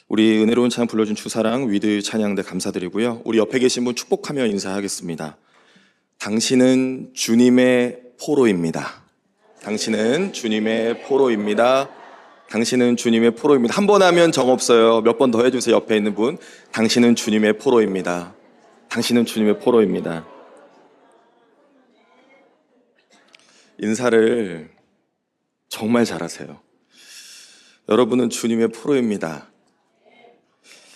우리 은혜로운 찬양 불러준 주사랑 위드 찬양대 감사드리고요. 우리 옆에 계신 분 축복하며 인사하겠습니다. 당신은 주님의 포로입니다. 당신은 주님의 포로입니다. 당신은 주님의 포로입니다. 한 번 하면 정 없어요. 몇 번 더 해주세요. 옆에 있는 분. 당신은 주님의 포로입니다. 당신은 주님의 포로입니다. 인사를 정말 잘하세요. 여러분은 주님의 포로입니다.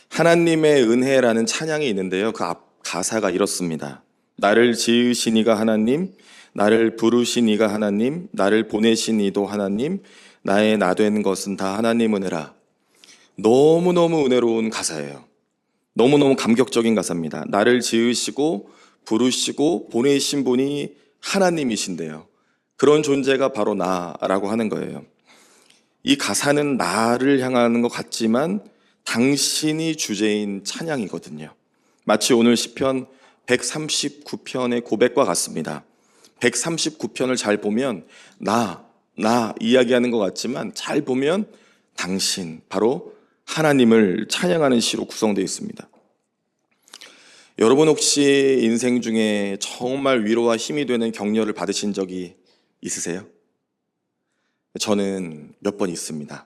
하나님의 은혜라는 찬양이 있는데요. 그 앞 가사가 이렇습니다. 나를 지으신 이가 하나님, 나를 부르신 이가 하나님, 나를 보내신 이도 하나님, 나의 나 된 것은 다 하나님 은혜라. 너무너무 은혜로운 가사예요. 너무너무 감격적인 가사입니다. 나를 지으시고 부르시고 보내신 분이 하나님이신데요. 그런 존재가 바로 나라고 하는 거예요. 이 가사는 나를 향하는 것 같지만 당신이 주제인 찬양이거든요. 마치 오늘 시편 139편의 고백과 같습니다. 139편을 잘 보면 나 이야기하는 것 같지만 잘 보면 당신, 바로 하나님을 찬양하는 시로 구성되어 있습니다. 여러분 혹시 인생 중에 정말 위로와 힘이 되는 격려를 받으신 적이 있으세요? 저는 몇 번 있습니다.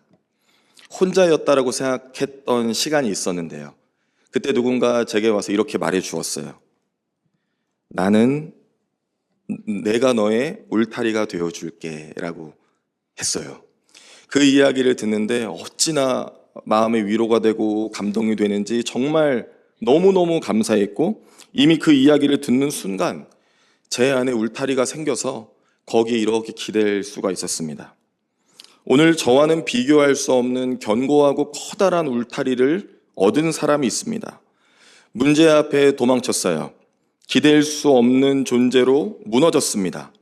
혼자였다라고 생각했던 시간이 있었는데요. 그때 누군가 제게 와서 이렇게 말해 주었어요. 나는 내가 너의 울타리가 되어줄게 라고 했어요. 그 이야기를 듣는데 어찌나 마음의 위로가 되고 감동이 되는지 정말 너무너무 감사했고, 이미 그 이야기를 듣는 순간 제 안에 울타리가 생겨서 거기에 이렇게 기댈 수가 있었습니다. 오늘 저와는 비교할 수 없는 견고하고 커다란 울타리를 얻은 사람이 있습니다. 문제 앞에 도망쳤어요. 기댈 수 없는 존재로 무너졌습니다.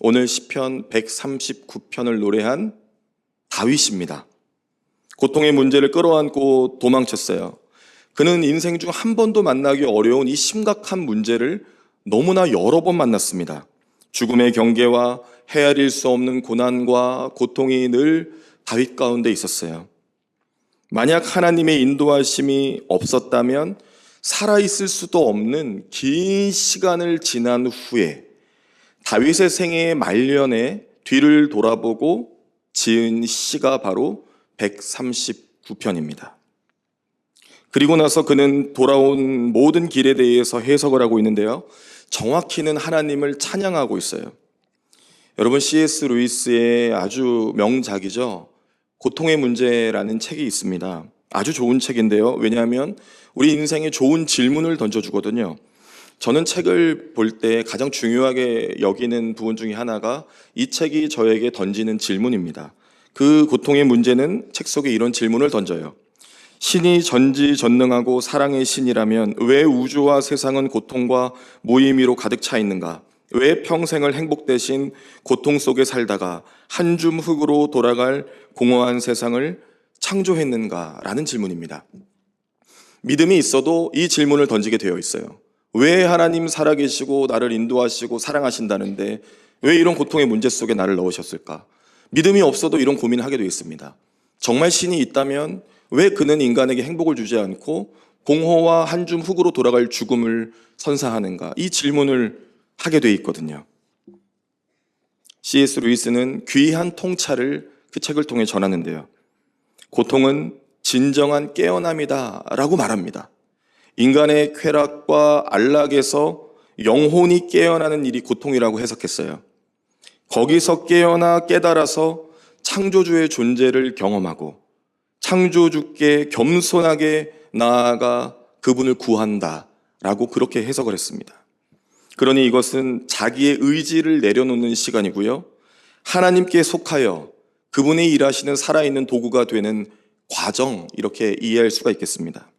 오늘 시편 139편을 노래한 다윗입니다. 고통의 문제를 끌어안고 도망쳤어요. 그는 인생 중 한 번도 만나기 어려운 이 심각한 문제를 너무나 여러 번 만났습니다. 죽음의 경계와 헤아릴 수 없는 고난과 고통이 늘 다윗 가운데 있었어요. 만약 하나님의 인도하심이 없었다면 살아있을 수도 없는 긴 시간을 지난 후에 다윗의 생애의 말년에 뒤를 돌아보고 지은 시가 바로 139편입니다. 그리고 나서 그는 돌아온 모든 길에 대해서 해석을 하고 있는데요. 정확히는 하나님을 찬양하고 있어요. 여러분, C.S. 루이스의 아주 명작이죠. 고통의 문제라는 책이 있습니다. 아주 좋은 책인데요. 왜냐하면 우리 인생에 좋은 질문을 던져주거든요. 저는 책을 볼 때 가장 중요하게 여기는 부분 중에 하나가 이 책이 저에게 던지는 질문입니다. 그 고통의 문제는 책 속에 이런 질문을 던져요. 신이 전지전능하고 사랑의 신이라면 왜 우주와 세상은 고통과 무의미로 가득 차 있는가? 왜 평생을 행복 대신 고통 속에 살다가 한 줌 흙으로 돌아갈 공허한 세상을 창조했는가? 라는 질문입니다. 믿음이 있어도 이 질문을 던지게 되어 있어요. 왜 하나님 살아계시고 나를 인도하시고 사랑하신다는데 왜 이런 고통의 문제 속에 나를 넣으셨을까? 믿음이 없어도 이런 고민을 하게 되어 있습니다. 정말 신이 있다면 왜 그는 인간에게 행복을 주지 않고 공허와 한 줌 흙으로 돌아갈 죽음을 선사하는가? 이 질문을 하게 돼 있거든요. C.S. 루이스는 귀한 통찰을 그 책을 통해 전하는데요. 고통은 진정한 깨어남이다 라고 말합니다. 인간의 쾌락과 안락에서 영혼이 깨어나는 일이 고통이라고 해석했어요. 거기서 깨어나 깨달아서 창조주의 존재를 경험하고 창조주께 겸손하게 나아가 그분을 구한다 라고 그렇게 해석을 했습니다. 그러니 이것은 자기의 의지를 내려놓는 시간이고요. 하나님께 속하여 그분이 일하시는 살아있는 도구가 되는 과정, 이렇게 이해할 수가 있겠습니다.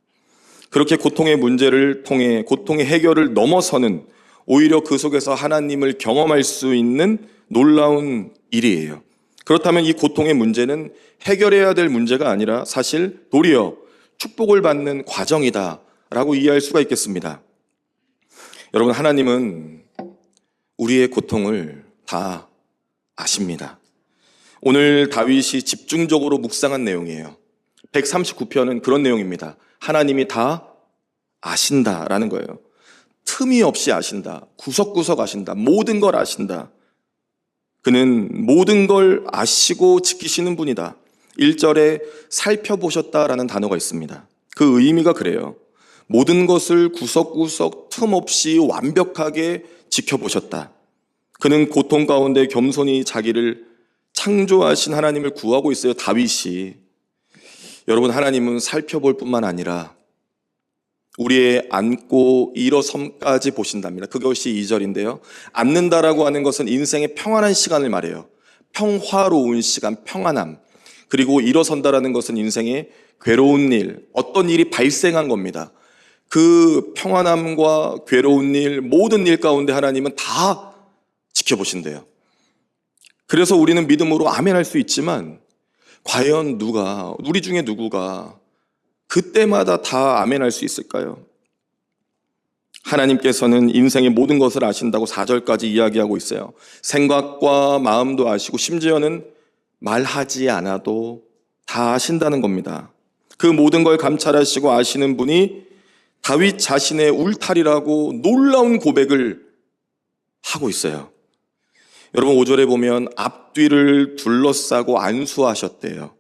그렇게 고통의 문제를 통해 고통의 해결을 넘어서는 오히려 그 속에서 하나님을 경험할 수 있는 놀라운 일이에요. 그렇다면 이 고통의 문제는 해결해야 될 문제가 아니라 사실 도리어 축복을 받는 과정이다라고 이해할 수가 있겠습니다. 여러분, 하나님은 우리의 고통을 다 아십니다. 오늘 다윗이 집중적으로 묵상한 내용이에요. 139편은 그런 내용입니다. 하나님이 다 아신다라는 거예요. 틈이 없이 아신다. 구석구석 아신다. 모든 걸 아신다. 그는 모든 걸 아시고 지키시는 분이다. 1절에 살펴보셨다라는 단어가 있습니다. 그 의미가 그래요. 모든 것을 구석구석 틈 없이 완벽하게 지켜보셨다. 그는 고통 가운데 겸손히 자기를 창조하신 하나님을 구하고 있어요. 다윗이. 여러분, 하나님은 살펴볼 뿐만 아니라 우리의 앉고 일어섬까지 보신답니다. 그것이 2절인데요. 앉는다라고 하는 것은 인생의 평안한 시간을 말해요. 평화로운 시간, 평안함. 그리고 일어선다라는 것은 인생의 괴로운 일, 어떤 일이 발생한 겁니다. 그 평안함과 괴로운 일, 모든 일 가운데 하나님은 다 지켜보신대요. 그래서 우리는 믿음으로 아멘할 수 있지만 과연 누가, 우리 중에 누구가 그때마다 다 아멘할 수 있을까요? 하나님께서는 인생의 모든 것을 아신다고 4절까지 이야기하고 있어요. 생각과 마음도 아시고 심지어는 말하지 않아도 다 아신다는 겁니다. 그 모든 걸 감찰하시고 아시는 분이 다윗 자신의 울타리라고 놀라운 고백을 하고 있어요. 여러분, 5절에 보면 앞뒤를 둘러싸고 안수하셨대요.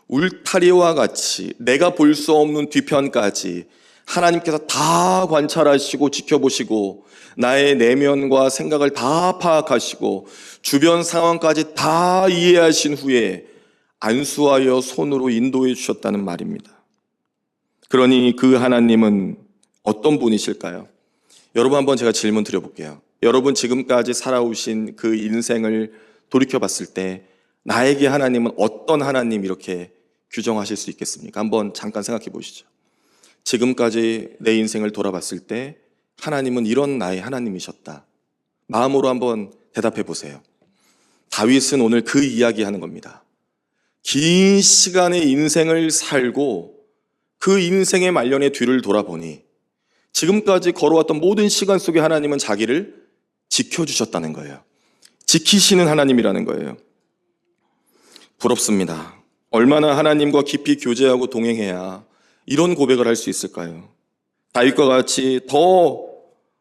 울타리와 같이 내가 볼 수 없는 뒤편까지 하나님께서 다 관찰하시고 지켜보시고 나의 내면과 생각을 다 파악하시고 주변 상황까지 다 이해하신 후에 안수하여 손으로 인도해 주셨다는 말입니다. 그러니 그 하나님은 어떤 분이실까요? 여러분, 한번 제가 질문 드려볼게요. 여러분, 지금까지 살아오신 그 인생을 돌이켜봤을 때 나에게 하나님은 어떤 하나님 이렇게 규정하실 수 있겠습니까? 한번 잠깐 생각해 보시죠. 지금까지 내 인생을 돌아봤을 때 하나님은 이런 나의 하나님이셨다. 마음으로 한번 대답해 보세요. 다윗은 오늘 그 이야기하는 겁니다. 긴 시간의 인생을 살고 그 인생의 말년의 뒤를 돌아보니 지금까지 걸어왔던 모든 시간 속에 하나님은 자기를 지켜주셨다는 거예요. 지키시는 하나님이라는 거예요. 부럽습니다. 얼마나 하나님과 깊이 교제하고 동행해야 이런 고백을 할 수 있을까요? 다윗과 같이 더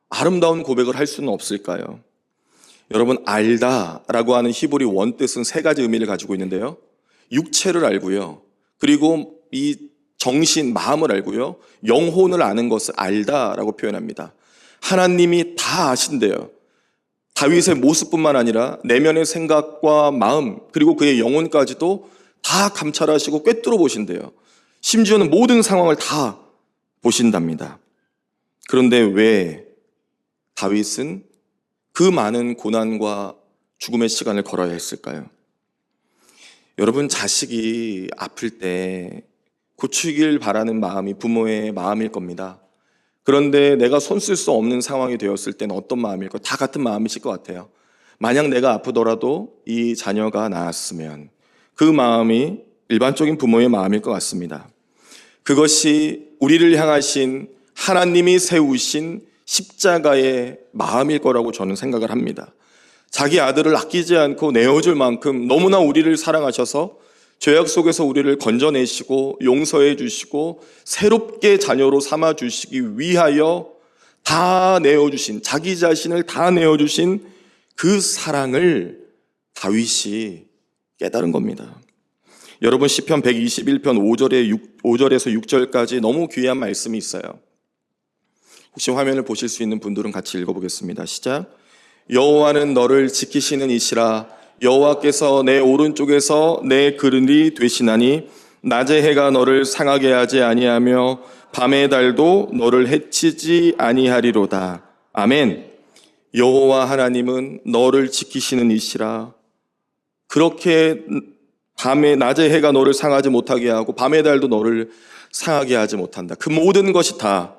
아름다운 고백을 할 수는 없을까요? 여러분, 알다라고 하는 히브리 원뜻은 3가지 의미를 가지고 있는데요. 육체를 알고요. 그리고 이 정신, 마음을 알고요. 영혼을 아는 것을 알다라고 표현합니다. 하나님이 다 아신대요. 다윗의 모습뿐만 아니라 내면의 생각과 마음, 그리고 그의 영혼까지도 다 감찰하시고 꿰뚫어 보신대요. 심지어는 모든 상황을 다 보신답니다. 그런데 왜 다윗은 그 많은 고난과 죽음의 시간을 걸어야 했을까요? 여러분, 자식이 아플 때 고치길 바라는 마음이 부모의 마음일 겁니다. 그런데 내가 손 쓸 수 없는 상황이 되었을 때는 어떤 마음일까요? 다 같은 마음이실 것 같아요. 만약 내가 아프더라도 이 자녀가 나았으면 그 마음이 일반적인 부모의 마음일 것 같습니다. 그것이 우리를 향하신 하나님이 세우신 십자가의 마음일 거라고 저는 생각을 합니다. 자기 아들을 아끼지 않고 내어줄 만큼 너무나 우리를 사랑하셔서 죄악 속에서 우리를 건져내시고 용서해 주시고 새롭게 자녀로 삼아 주시기 위하여 다 내어주신, 자기 자신을 다 내어주신 그 사랑을 다윗이 깨달은 겁니다. 여러분, 시편 121편 5절에서 6절까지 너무 귀한 말씀이 있어요. 혹시 화면을 보실 수 있는 분들은 같이 읽어보겠습니다. 시작. 여호와는 너를 지키시는 이시라. 여호와께서 내 오른쪽에서 내 그릇이 되시나니 낮의 해가 너를 상하게 하지 아니하며 밤의 달도 너를 해치지 아니하리로다. 아멘. 여호와 하나님은 너를 지키시는 이시라. 그렇게 낮의 해가 너를 상하지 못하게 하고 밤의 달도 너를 상하게 하지 못한다. 그 모든 것이 다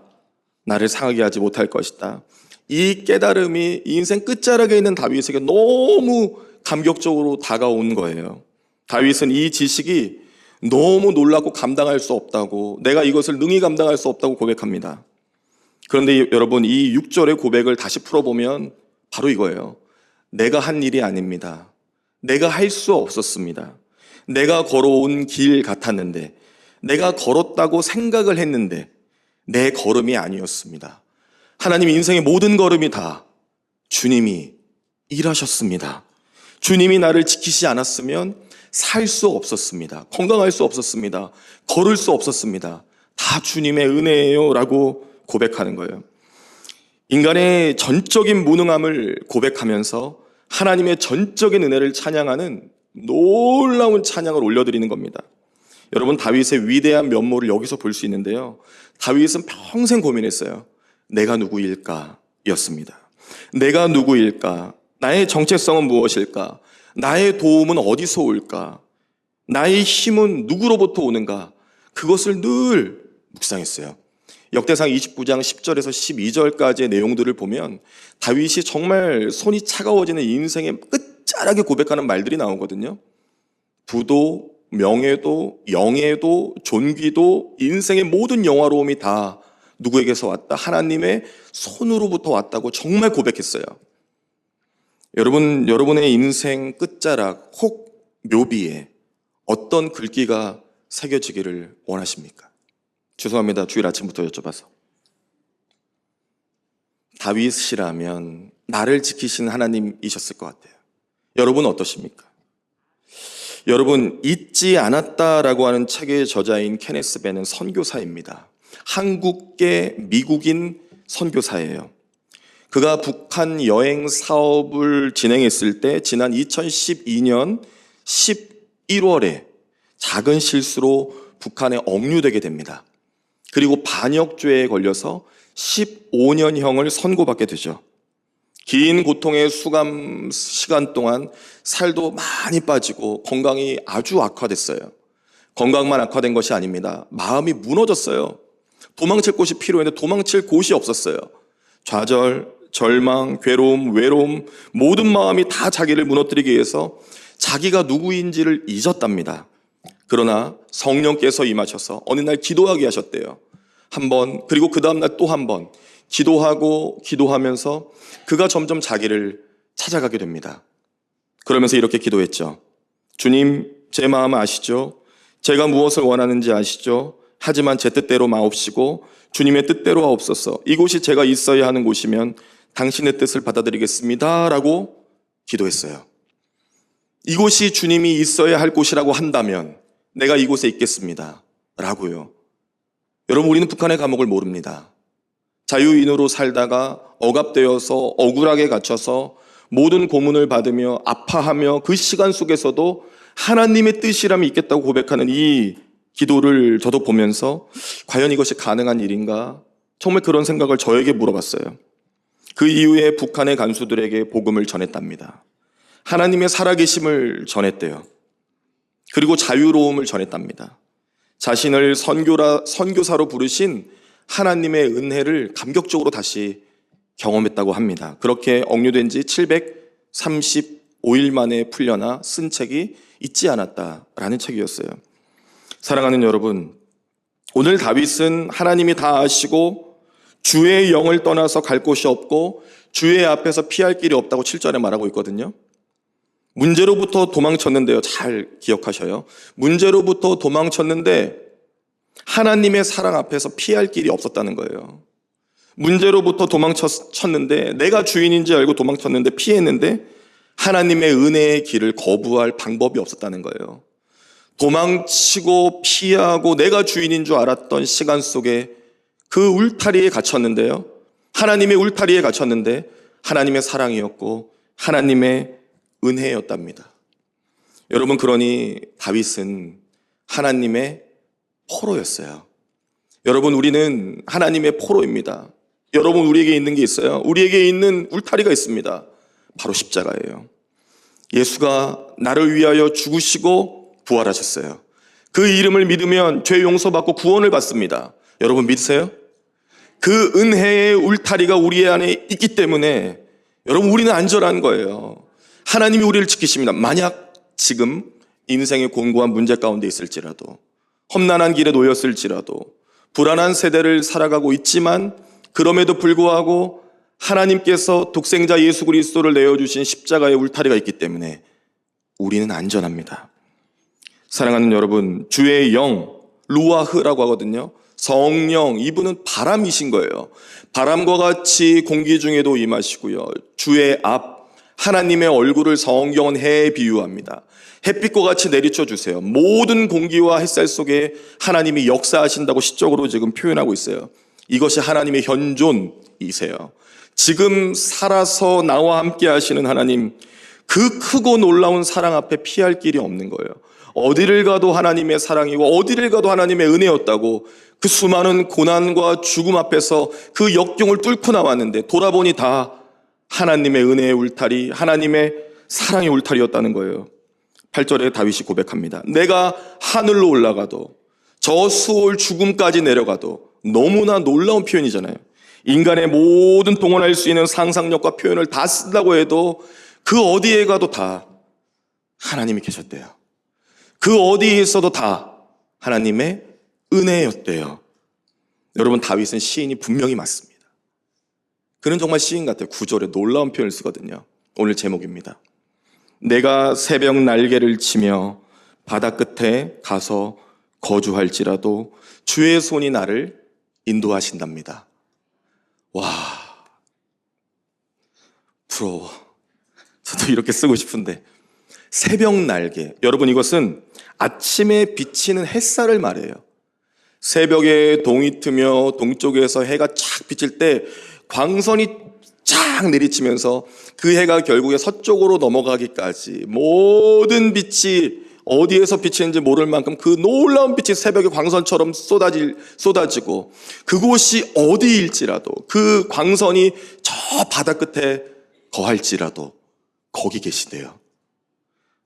나를 상하게 하지 못할 것이다. 이 깨달음이 인생 끝자락에 있는 다윗에게 너무 감격적으로 다가온 거예요. 다윗은 이 지식이 너무 놀랍고 감당할 수 없다고, 내가 이것을 능히 감당할 수 없다고 고백합니다. 그런데 여러분, 이 6절의 고백을 다시 풀어보면 바로 이거예요. 내가 한 일이 아닙니다. 내가 할 수 없었습니다. 내가 걸어온 길 같았는데 내가 걸었다고 생각을 했는데 내 걸음이 아니었습니다. 하나님 인생의 모든 걸음이 다 주님이 일하셨습니다. 주님이 나를 지키지 않았으면 살 수 없었습니다. 건강할 수 없었습니다. 걸을 수 없었습니다. 다 주님의 은혜예요 라고 고백하는 거예요. 인간의 전적인 무능함을 고백하면서 하나님의 전적인 은혜를 찬양하는 놀라운 찬양을 올려드리는 겁니다. 여러분, 다윗의 위대한 면모를 여기서 볼 수 있는데요. 다윗은 평생 고민했어요. 내가 누구일까? 였습니다. 내가 누구일까? 나의 정체성은 무엇일까? 나의 도움은 어디서 올까? 나의 힘은 누구로부터 오는가? 그것을 늘 묵상했어요. 역대상 29장 10절에서 12절까지의 내용들을 보면 다윗이 정말 손이 차가워지는 인생의 끝자락에 고백하는 말들이 나오거든요. 부도, 명예도, 영예도, 존귀도, 인생의 모든 영화로움이 다 누구에게서 왔다? 하나님의 손으로부터 왔다고 정말 고백했어요. 여러분의 인생 끝자락 혹 묘비에 어떤 글귀가 새겨지기를 원하십니까? 죄송합니다. 주일 아침부터 여쭤봐서. 다윗이라면 나를 지키신 하나님이셨을 것 같아요. 여러분 어떠십니까? 여러분, 잊지 않았다라고 하는 책의 저자인 케네스 벤은 선교사입니다. 한국계 미국인 선교사예요. 그가 북한 여행 사업을 진행했을 때 지난 2012년 11월에 작은 실수로 북한에 억류되게 됩니다. 그리고 반역죄에 걸려서 15년형을 선고받게 되죠. 긴 고통의 수감 시간 동안 살도 많이 빠지고 건강이 아주 악화됐어요. 건강만 악화된 것이 아닙니다. 마음이 무너졌어요. 도망칠 곳이 필요했는데 도망칠 곳이 없었어요. 좌절, 절망, 괴로움, 외로움, 모든 마음이 다 자기를 무너뜨리기 위해서 자기가 누구인지를 잊었답니다. 그러나 성령께서 임하셔서 어느 날 기도하게 하셨대요. 한 번, 그리고 그 다음날 또 한 번 기도하고 기도하면서 그가 점점 자기를 찾아가게 됩니다. 그러면서 이렇게 기도했죠. 주님, 제 마음 아시죠? 제가 무엇을 원하는지 아시죠? 하지만 제 뜻대로 마옵시고 주님의 뜻대로 하옵소서. 이곳이 제가 있어야 하는 곳이면 당신의 뜻을 받아들이겠습니다 라고 기도했어요. 이곳이 주님이 있어야 할 곳이라고 한다면 내가 이곳에 있겠습니다 라고요. 여러분, 우리는 북한의 감옥을 모릅니다. 자유인으로 살다가 억압되어서 억울하게 갇혀서 모든 고문을 받으며 아파하며 그 시간 속에서도 하나님의 뜻이라면 있겠다고 고백하는 이 기도를 저도 보면서 과연 이것이 가능한 일인가? 정말 그런 생각을 저에게 물어봤어요. 그 이후에 북한의 간수들에게 복음을 전했답니다. 하나님의 살아계심을 전했대요. 그리고 자유로움을 전했답니다. 자신을 선교사로 부르신 하나님의 은혜를 감격적으로 다시 경험했다고 합니다. 그렇게 억류된 지 735일 만에 풀려나 쓴 책이 잊지 않았다라는 책이었어요. 사랑하는 여러분, 오늘 다윗은 하나님이 다 아시고 주의 영을 떠나서 갈 곳이 없고 주의 앞에서 피할 길이 없다고 7절에 말하고 있거든요. 문제로부터 도망쳤는데요. 잘 기억하셔요. 문제로부터 도망쳤는데 하나님의 사랑 앞에서 피할 길이 없었다는 거예요. 문제로부터 도망쳤는데 내가 주인인지 알고 도망쳤는데 피했는데 하나님의 은혜의 길을 거부할 방법이 없었다는 거예요. 도망치고 피하고 내가 주인인 줄 알았던 시간 속에 그 울타리에 갇혔는데요. 하나님의 울타리에 갇혔는데 하나님의 사랑이었고 하나님의 은혜였답니다. 여러분, 그러니 다윗은 하나님의 포로였어요. 여러분, 우리는 하나님의 포로입니다. 여러분, 우리에게 있는 게 있어요. 우리에게 있는 울타리가 있습니다. 바로 십자가예요. 예수가 나를 위하여 죽으시고 부활하셨어요. 그 이름을 믿으면 죄 용서받고 구원을 받습니다. 여러분 믿으세요? 그 은혜의 울타리가 우리 안에 있기 때문에 여러분, 우리는 안전한 거예요. 하나님이 우리를 지키십니다. 만약 지금 인생의 곤고한 문제 가운데 있을지라도, 험난한 길에 놓였을지라도, 불안한 세대를 살아가고 있지만 그럼에도 불구하고 하나님께서 독생자 예수 그리스도를 내어주신 십자가의 울타리가 있기 때문에 우리는 안전합니다. 사랑하는 여러분, 주의 영, 루아흐라고 하거든요. 성령, 이분은 바람이신 거예요. 바람과 같이 공기 중에도 임하시고요. 주의 앞, 하나님의 얼굴을 성경은 해에 비유합니다. 햇빛과 같이 내리쳐 주세요. 모든 공기와 햇살 속에 하나님이 역사하신다고 시적으로 지금 표현하고 있어요. 이것이 하나님의 현존이세요. 지금 살아서 나와 함께 하시는 하나님, 그 크고 놀라운 사랑 앞에 피할 길이 없는 거예요. 어디를 가도 하나님의 사랑이고 어디를 가도 하나님의 은혜였다고 그 수많은 고난과 죽음 앞에서 그 역경을 뚫고 나왔는데 돌아보니 다 하나님의 은혜의 울타리, 하나님의 사랑의 울타리였다는 거예요. 8절에 다윗이 고백합니다. 내가 하늘로 올라가도 저 수올 죽음까지 내려가도, 너무나 놀라운 표현이잖아요. 인간의 모든 동원할 수 있는 상상력과 표현을 다 쓴다고 해도 그 어디에 가도 다 하나님이 계셨대요. 그 어디에 있어도 다 하나님의 은혜였대요. 여러분, 다윗은 시인이 분명히 맞습니다. 그는 정말 시인 같아요. 9절에 놀라운 표현을 쓰거든요. 오늘 제목입니다. 내가 새벽 날개를 치며 바다 끝에 가서 거주할지라도 주의 손이 나를 인도하신답니다. 와, 부러워. 저도 이렇게 쓰고 싶은데. 새벽 날개, 여러분, 이것은 아침에 비치는 햇살을 말해요. 새벽에 동이 트며 동쪽에서 해가 쫙 비칠 때 광선이 쫙 내리치면서 그 해가 결국에 서쪽으로 넘어가기까지 모든 빛이 어디에서 비치는지 모를 만큼 그 놀라운 빛이 새벽의 광선처럼 쏟아지고, 그곳이 어디일지라도, 그 광선이 저 바다 끝에 거할지라도 거기 계시대요.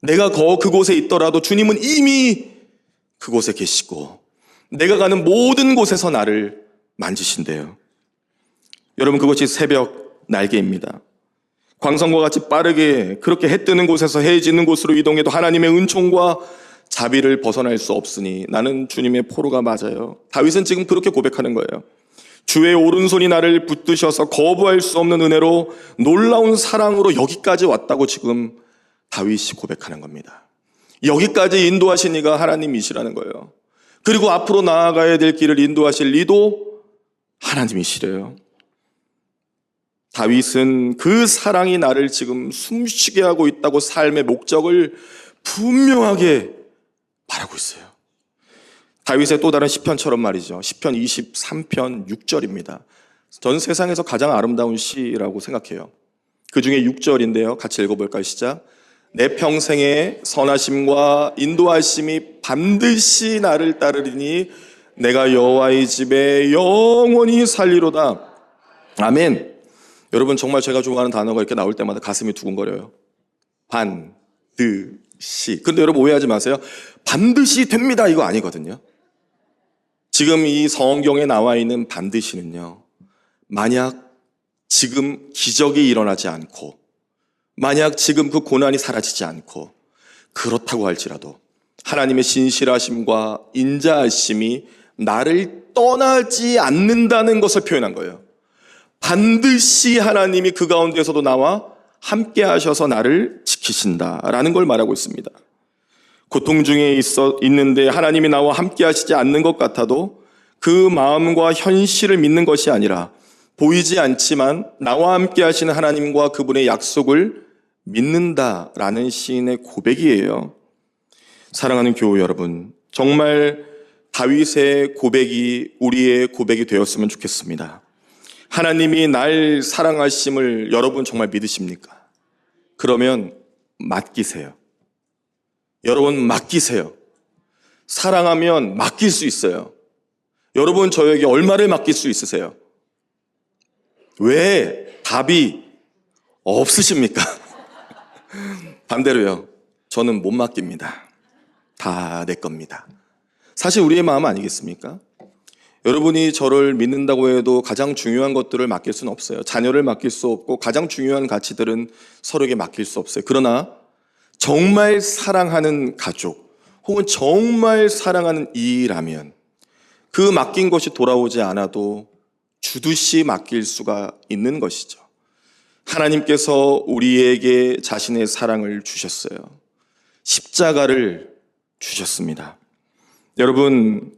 내가 그곳에 있더라도 주님은 이미 그곳에 계시고 내가 가는 모든 곳에서 나를 만지신대요. 여러분, 그것이 새벽 날개입니다. 광선과 같이 빠르게 그렇게 해 뜨는 곳에서 해 지는 곳으로 이동해도 하나님의 은총과 자비를 벗어날 수 없으니 나는 주님의 포로가 맞아요. 다윗은 지금 그렇게 고백하는 거예요. 주의 오른손이 나를 붙드셔서 거부할 수 없는 은혜로 놀라운 사랑으로 여기까지 왔다고 지금 다윗이 고백하는 겁니다. 여기까지 인도하신 이가 하나님이시라는 거예요. 그리고 앞으로 나아가야 될 길을 인도하실 이도 하나님이시래요. 다윗은 그 사랑이 나를 지금 숨쉬게 하고 있다고 삶의 목적을 분명하게 말하고 있어요. 다윗의 또 다른 시편처럼 말이죠. 시편 23편 6절입니다. 전 세상에서 가장 아름다운 시라고 생각해요. 그 중에 6절인데요. 같이 읽어볼까요? 시작. 내 평생의 선하심과 인도하심이 반드시 나를 따르리니 내가 여호와의 집에 영원히 살리로다. 아멘. 여러분, 정말 제가 좋아하는 단어가 이렇게 나올 때마다 가슴이 두근거려요. 반드시. 근데 여러분, 오해하지 마세요. 반드시 됩니다, 이거 아니거든요. 지금 이 성경에 나와 있는 반드시는요, 만약 지금 기적이 일어나지 않고, 만약 지금 그 고난이 사라지지 않고, 그렇다고 할지라도 하나님의 신실하심과 인자하심이 나를 떠나지 않는다는 것을 표현한 거예요. 반드시 하나님이 그 가운데서도 나와 함께 하셔서 나를 지키신다라는 걸 말하고 있습니다. 고통 중에 있는데 하나님이 나와 함께 하시지 않는 것 같아도 그 마음과 현실을 믿는 것이 아니라 보이지 않지만 나와 함께 하시는 하나님과 그분의 약속을 믿는다라는 시인의 고백이에요. 사랑하는 교우 여러분, 정말 다윗의 고백이 우리의 고백이 되었으면 좋겠습니다. 하나님이 날 사랑하심을 여러분 정말 믿으십니까? 그러면 맡기세요. 여러분, 맡기세요. 사랑하면 맡길 수 있어요. 여러분, 저에게 얼마를 맡길 수 있으세요? 왜 답이 없으십니까? 반대로요. 저는 못 맡깁니다. 다 내 겁니다. 사실 우리의 마음 아니겠습니까? 여러분이 저를 믿는다고 해도 가장 중요한 것들을 맡길 수는 없어요. 자녀를 맡길 수 없고 가장 중요한 가치들은 서로에게 맡길 수 없어요. 그러나 정말 사랑하는 가족 혹은 정말 사랑하는 이라면 그 맡긴 것이 돌아오지 않아도 주듯이 맡길 수가 있는 것이죠. 하나님께서 우리에게 자신의 사랑을 주셨어요. 십자가를 주셨습니다. 여러분,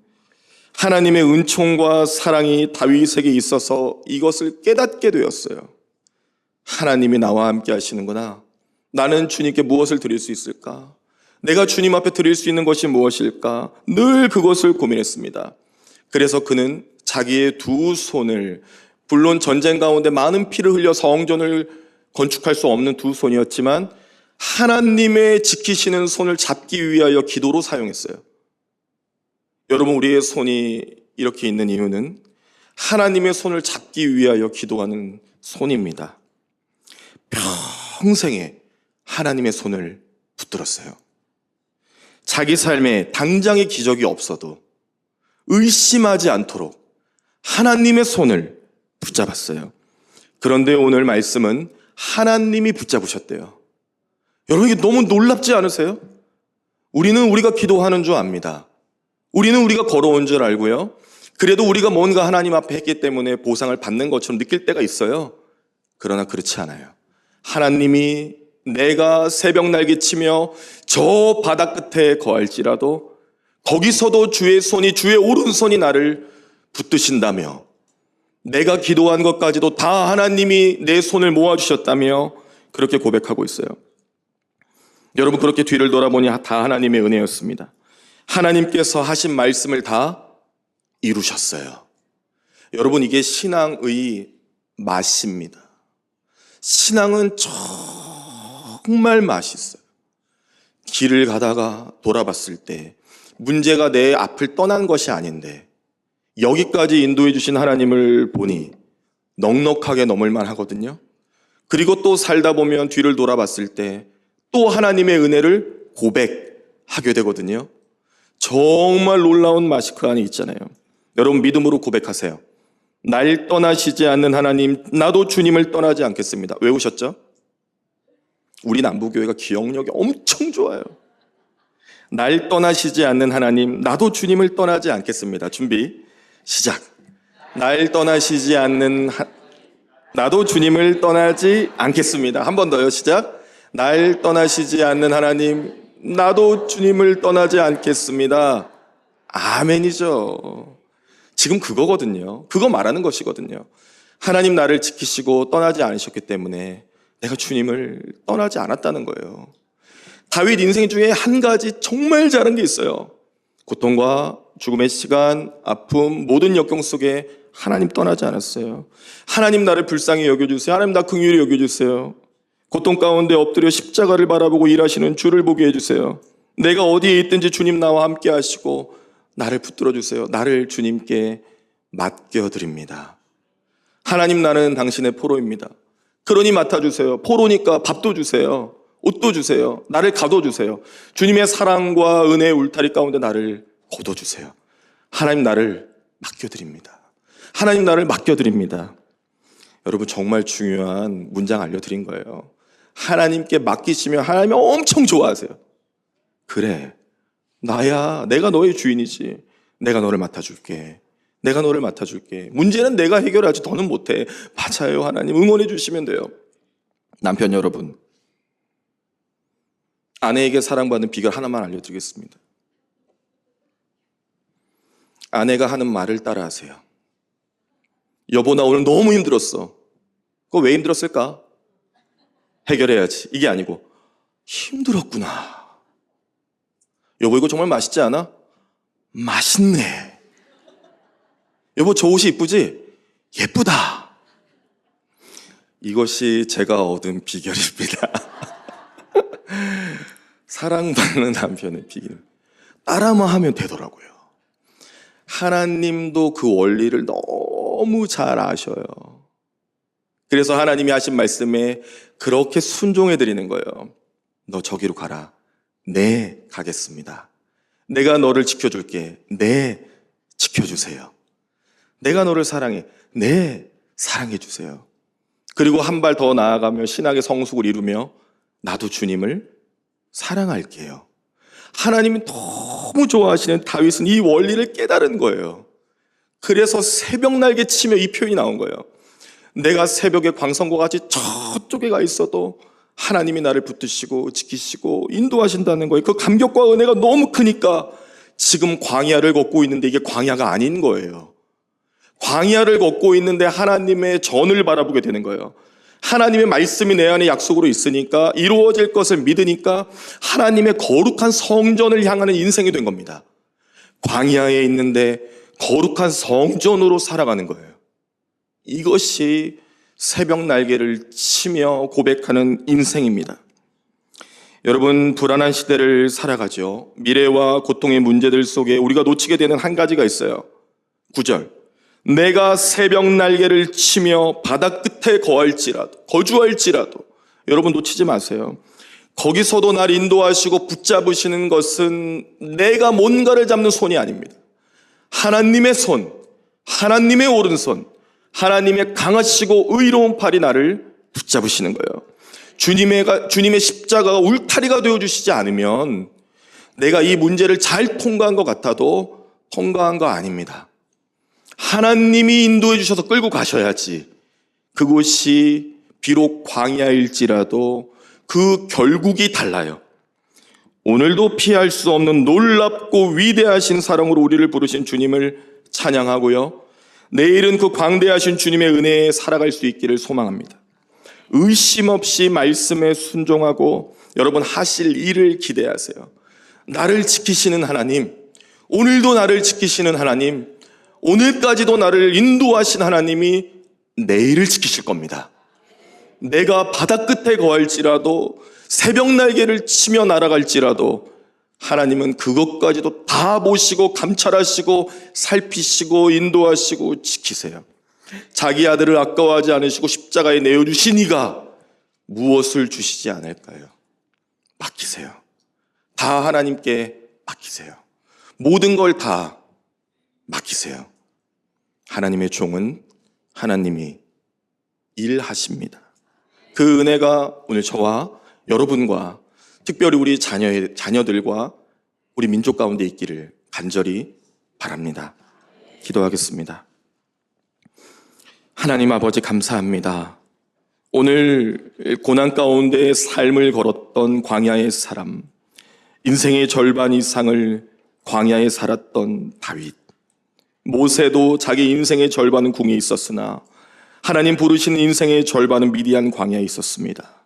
하나님의 은총과 사랑이 다윗에게 있어서 이것을 깨닫게 되었어요. 하나님이 나와 함께 하시는구나. 나는 주님께 무엇을 드릴 수 있을까? 내가 주님 앞에 드릴 수 있는 것이 무엇일까? 늘 그것을 고민했습니다. 그래서 그는 자기의 두 손을, 물론 전쟁 가운데 많은 피를 흘려 성전을 건축할 수 없는 두 손이었지만 하나님의 지키시는 손을 잡기 위하여 기도로 사용했어요. 여러분, 우리의 손이 이렇게 있는 이유는 하나님의 손을 잡기 위하여 기도하는 손입니다. 평생에 하나님의 손을 붙들었어요. 자기 삶에 당장의 기적이 없어도 의심하지 않도록 하나님의 손을 붙잡았어요. 그런데 오늘 말씀은 하나님이 붙잡으셨대요. 여러분, 이게 너무 놀랍지 않으세요? 우리는 우리가 기도하는 줄 압니다. 우리는 우리가 걸어온 줄 알고요. 그래도 우리가 뭔가 하나님 앞에 했기 때문에 보상을 받는 것처럼 느낄 때가 있어요. 그러나 그렇지 않아요. 하나님이 내가 새벽 날개치며 저 바다 끝에 거할지라도 거기서도 주의 손이, 주의 오른손이 나를 붙드신다며, 내가 기도한 것까지도 다 하나님이 내 손을 모아주셨다며 그렇게 고백하고 있어요. 여러분, 그렇게 뒤를 돌아보니 다 하나님의 은혜였습니다. 하나님께서 하신 말씀을 다 이루셨어요. 여러분, 이게 신앙의 맛입니다. 신앙은 정말 맛있어요. 길을 가다가 돌아봤을 때 문제가 내 앞을 떠난 것이 아닌데 여기까지 인도해 주신 하나님을 보니 넉넉하게 넘을만 하거든요. 그리고 또 살다 보면 뒤를 돌아봤을 때 또 하나님의 은혜를 고백하게 되거든요. 정말 놀라운 맛이 그 안에 있잖아요. 여러분, 믿음으로 고백하세요. 날 떠나시지 않는 하나님, 나도 주님을 떠나지 않겠습니다. 외우셨죠? 우리 남부교회가 기억력이 엄청 좋아요. 날 떠나시지 않는 하나님, 나도 주님을 떠나지 않겠습니다. 준비, 시작. 날 떠나시지 않는 나도 주님을 떠나지 않겠습니다. 한 번 더요, 시작. 날 떠나시지 않는 하나님, 나도 주님을 떠나지 않겠습니다. 아멘이죠. 지금 그거거든요. 그거 말하는 것이거든요. 하나님 나를 지키시고 떠나지 않으셨기 때문에 내가 주님을 떠나지 않았다는 거예요. 다윗 인생 중에 한 가지 정말 잘한 게 있어요. 고통과 죽음의 시간, 아픔, 모든 역경 속에 하나님 떠나지 않았어요. 하나님 나를 불쌍히 여겨주세요. 하나님 나 긍휼히 여겨주세요. 고통 가운데 엎드려 십자가를 바라보고 일하시는 주를 보게 해주세요. 내가 어디에 있든지 주님 나와 함께 하시고 나를 붙들어 주세요. 나를 주님께 맡겨드립니다. 하나님, 나는 당신의 포로입니다. 그러니 맡아주세요. 포로니까 밥도 주세요. 옷도 주세요. 나를 가둬주세요. 주님의 사랑과 은혜의 울타리 가운데 나를 걷어주세요. 하나님, 나를 맡겨드립니다. 하나님, 나를 맡겨드립니다. 여러분, 정말 중요한 문장 알려드린 거예요. 하나님께 맡기시면 하나님이 엄청 좋아하세요. 그래, 나야, 내가 너의 주인이지. 내가 너를 맡아줄게. 내가 너를 맡아줄게. 문제는 내가 해결하지 너는 못해. 맞아요, 하나님. 응원해 주시면 돼요. 남편 여러분, 아내에게 사랑받는 비결 하나만 알려드리겠습니다. 아내가 하는 말을 따라하세요. 여보, 나 오늘 너무 힘들었어. 그거 왜 힘들었을까? 해결해야지. 이게 아니고, 힘들었구나. 여보, 이거 정말 맛있지 않아? 맛있네. 여보, 저 옷이 이쁘지? 예쁘다. 이것이 제가 얻은 비결입니다. 사랑받는 남편의 비결. 따라만 하면 되더라고요. 하나님도 그 원리를 너무 잘 아셔요. 그래서 하나님이 하신 말씀에 그렇게 순종해 드리는 거예요. 너 저기로 가라. 네, 가겠습니다. 내가 너를 지켜줄게. 네, 지켜주세요. 내가 너를 사랑해. 네, 사랑해 주세요. 그리고 한 발 더 나아가며 신학의 성숙을 이루며 나도 주님을 사랑할게요. 하나님이 너무 좋아하시는 다윗은 이 원리를 깨달은 거예요. 그래서 새벽 날개 치며 이 표현이 나온 거예요. 내가 새벽에 광선과 같이 저쪽에 가 있어도 하나님이 나를 붙드시고 지키시고 인도하신다는 거예요. 그 감격과 은혜가 너무 크니까 지금 광야를 걷고 있는데 이게 광야가 아닌 거예요. 광야를 걷고 있는데 하나님의 전을 바라보게 되는 거예요. 하나님의 말씀이 내 안에 약속으로 있으니까, 이루어질 것을 믿으니까 하나님의 거룩한 성전을 향하는 인생이 된 겁니다. 광야에 있는데 거룩한 성전으로 살아가는 거예요. 이것이 새벽 날개를 치며 고백하는 인생입니다. 여러분, 불안한 시대를 살아가죠. 미래와 고통의 문제들 속에 우리가 놓치게 되는 한 가지가 있어요. 9절. 내가 새벽 날개를 치며 바다 끝에 거주할지라도. 여러분, 놓치지 마세요. 거기서도 날 인도하시고 붙잡으시는 것은 내가 뭔가를 잡는 손이 아닙니다. 하나님의 손, 하나님의 오른손, 하나님의 강하시고 의로운 팔이 나를 붙잡으시는 거예요. 주님의 십자가가 울타리가 되어주시지 않으면 내가 이 문제를 잘 통과한 것 같아도 통과한 거 아닙니다. 하나님이 인도해 주셔서 끌고 가셔야지. 그곳이 비록 광야일지라도 그 결국이 달라요. 오늘도 피할 수 없는 놀랍고 위대하신 사랑으로 우리를 부르신 주님을 찬양하고요. 내일은 그 광대하신 주님의 은혜에 살아갈 수 있기를 소망합니다. 의심 없이 말씀에 순종하고 여러분 하실 일을 기대하세요. 나를 지키시는 하나님, 오늘도 나를 지키시는 하나님, 오늘까지도 나를 인도하신 하나님이 내일을 지키실 겁니다. 내가 바다 끝에 거할지라도 새벽 날개를 치며 날아갈지라도 하나님은 그것까지도 다 보시고 감찰하시고 살피시고 인도하시고 지키세요. 자기 아들을 아까워하지 않으시고 십자가에 내어주신 이가 무엇을 주시지 않을까요? 맡기세요. 다 하나님께 맡기세요. 모든 걸 다 맡기세요. 하나님의 종은 하나님이 일하십니다. 그 은혜가 오늘 저와 여러분과 특별히 우리 자녀들과 우리 민족 가운데 있기를 간절히 바랍니다. 기도하겠습니다. 하나님 아버지, 감사합니다. 오늘 고난 가운데 삶을 걸었던 광야의 사람, 인생의 절반 이상을 광야에 살았던 다윗, 모세도 자기 인생의 절반은 궁에 있었으나 하나님 부르신 인생의 절반은 미디안 광야에 있었습니다.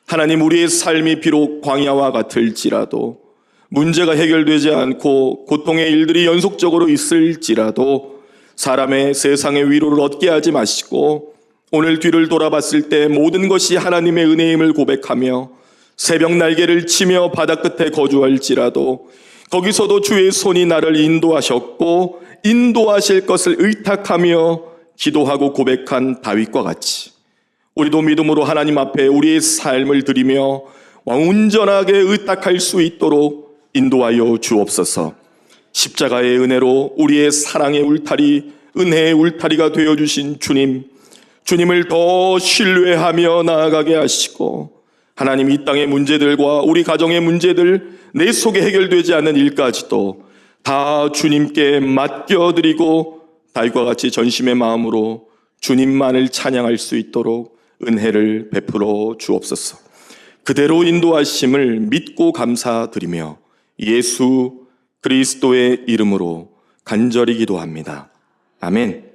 하나님, 우리의 삶이 비록 광야와 같을지라도, 문제가 해결되지 않고 고통의 일들이 연속적으로 있을지라도 사람의 세상의 위로를 얻게 하지 마시고 오늘 뒤를 돌아봤을 때 모든 것이 하나님의 은혜임을 고백하며 새벽 날개를 치며 바다 끝에 거주할지라도 거기서도 주의 손이 나를 인도하셨고 인도하실 것을 의탁하며 기도하고 고백한 다윗과 같이 우리도 믿음으로 하나님 앞에 우리의 삶을 드리며 온전하게 의탁할 수 있도록 인도하여 주옵소서. 십자가의 은혜로 우리의 사랑의 울타리, 은혜의 울타리가 되어주신 주님을 더 신뢰하며 나아가게 하시고 하나님, 이 땅의 문제들과 우리 가정의 문제들, 내 속에 해결되지 않는 일까지도 다 주님께 맡겨드리고 다윗과 같이 전심의 마음으로 주님만을 찬양할 수 있도록 은혜를 베풀어 주옵소서. 그대로 인도하심을 믿고 감사드리며 예수 그리스도의 이름으로 간절히 기도합니다. 아멘.